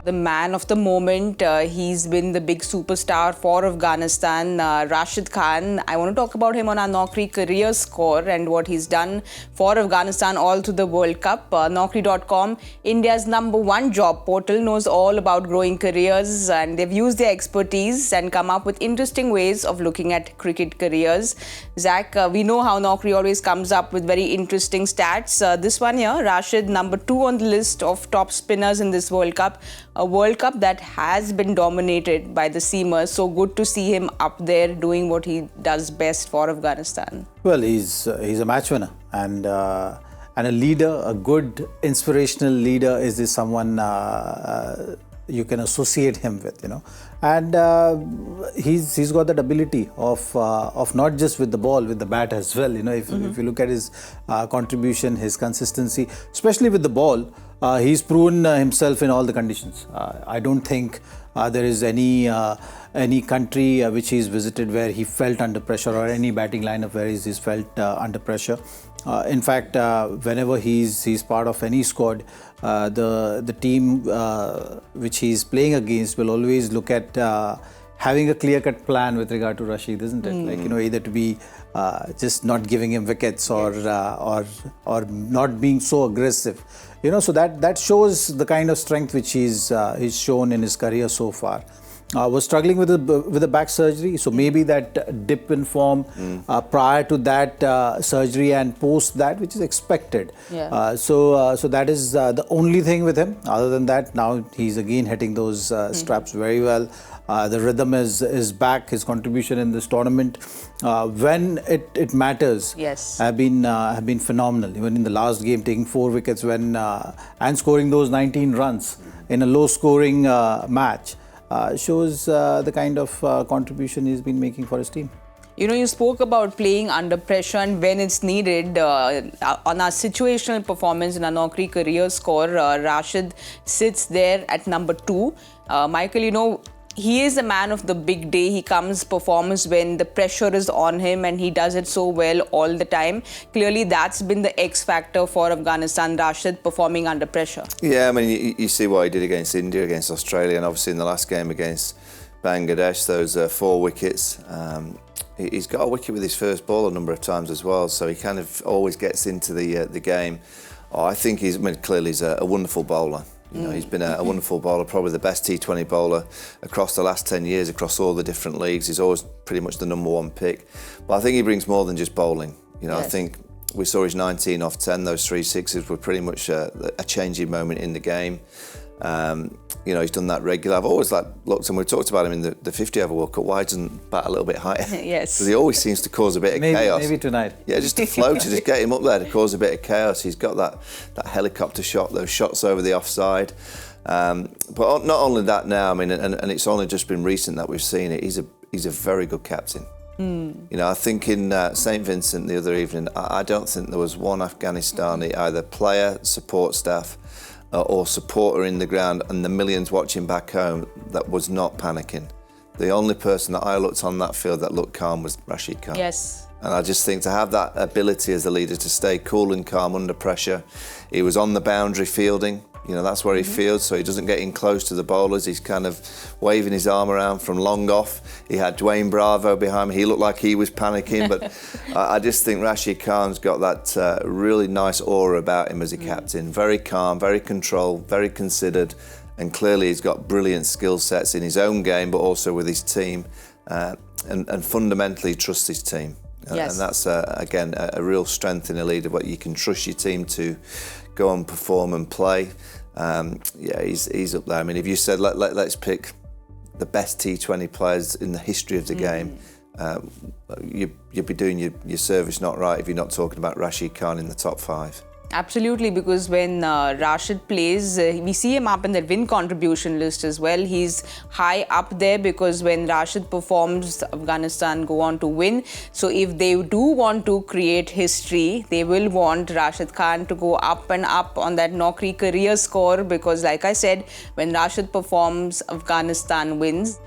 the man of the moment. He's been the big superstar for Afghanistan, Rashid Khan. I want to talk about him on our Naukri Career Score and what he's done for Afghanistan all through the World Cup. Naukri.com, India's #1 job portal, knows all about growing careers, and they've used their expertise and come up with interesting ways of looking at cricket careers. Zach, we know how Naukri always comes up with very interesting stats. This one here, Rashid, #2 on the list of top spinners in this World Cup. A World Cup that has been dominated by the seamers. So good to see him up there doing what he does best for Afghanistan. Well, he's a match winner and a leader, a good inspirational leader. Is someone you can associate him with, and he's got that ability of not just with the ball, with the bat as well. If you look at his contribution, his consistency, especially with the ball, he's proven himself in all the conditions. I don't think there is any country which he's visited where he felt under pressure, or any batting lineup where he's felt under pressure. In fact, whenever he's part of any squad, the team which he's playing against will always look at having a clear-cut plan with regard to Rashid, isn't it? Either to be just not giving him wickets or not being so aggressive. So that shows the kind of strength which he's shown in his career so far. Was struggling with the back surgery, so maybe that dip in form prior to that surgery and post that, which is expected. Yeah. So that is the only thing with him. Other than that, now he's again hitting those straps very well. The rhythm is back. His contribution in this tournament, when it matters, yes, have been phenomenal. Even in the last game, taking 4 wickets and scoring those 19 runs in a low-scoring match. Shows the kind of contribution he's been making for his team. You spoke about playing under pressure and when it's needed. On our situational performance in our Naukri Career Score, Rashid sits there at #2. Michael, he is a man of the big day. He performs when the pressure is on him, and he does it so well all the time. Clearly, that's been the X factor for Afghanistan, Rashid performing under pressure. Yeah, I mean, you see what he did against India, against Australia, and obviously in the last game against Bangladesh, those 4 wickets. He's got a wicket with his first ball a number of times as well, so he kind of always gets into the game. I think clearly he's a wonderful bowler. He's been a wonderful bowler, probably the best T20 bowler across the last 10 years, across all the different leagues. He's always pretty much the #1 pick. But I think he brings more than just bowling. Yes. I think we saw his 19 off 10, those 3 sixes were pretty much a changing moment in the game. He's done that regular. I've always looked, and we've talked about him in the 50-over World Cup. Why doesn't bat a little bit higher? Yes. Because he always seems to cause a bit of chaos. Maybe tonight. Yeah, just to float, to just get him up there to cause a bit of chaos. He's got that helicopter shot, those shots over the offside. But not only that now, and it's only just been recent that we've seen it, he's a very good captain. I think in St Vincent the other evening, I don't think there was one Afghanistani, either player, support staff, or supporter in the ground, and the millions watching back home, that was not panicking. The only person that I looked on that field that looked calm was Rashid Khan. Yes. And I just think to have that ability as a leader to stay cool and calm under pressure. He was on the boundary fielding. That's where he fields, so he doesn't get in close to the bowlers. He's kind of waving his arm around from long off. He had Dwayne Bravo behind him. He looked like he was panicking, but I just think Rashid Khan's got that really nice aura about him as a captain. Very calm, very controlled, very considered, and clearly he's got brilliant skill sets in his own game, but also with his team, and fundamentally trusts his team. Yes. And that's, again, a real strength in a leader, what you can trust your team to go and perform and play. He's up there. If you said, let's pick the best T20 players in the history of the game, you'd be doing your service not right if you're not talking about Rashid Khan in the top 5. Absolutely, because when Rashid plays, we see him up in the win contribution list as well. He's high up there because when Rashid performs, Afghanistan go on to win. So if they do want to create history, they will want Rashid Khan to go up and up on that Naukri Career Score, because like I said, when Rashid performs, Afghanistan wins.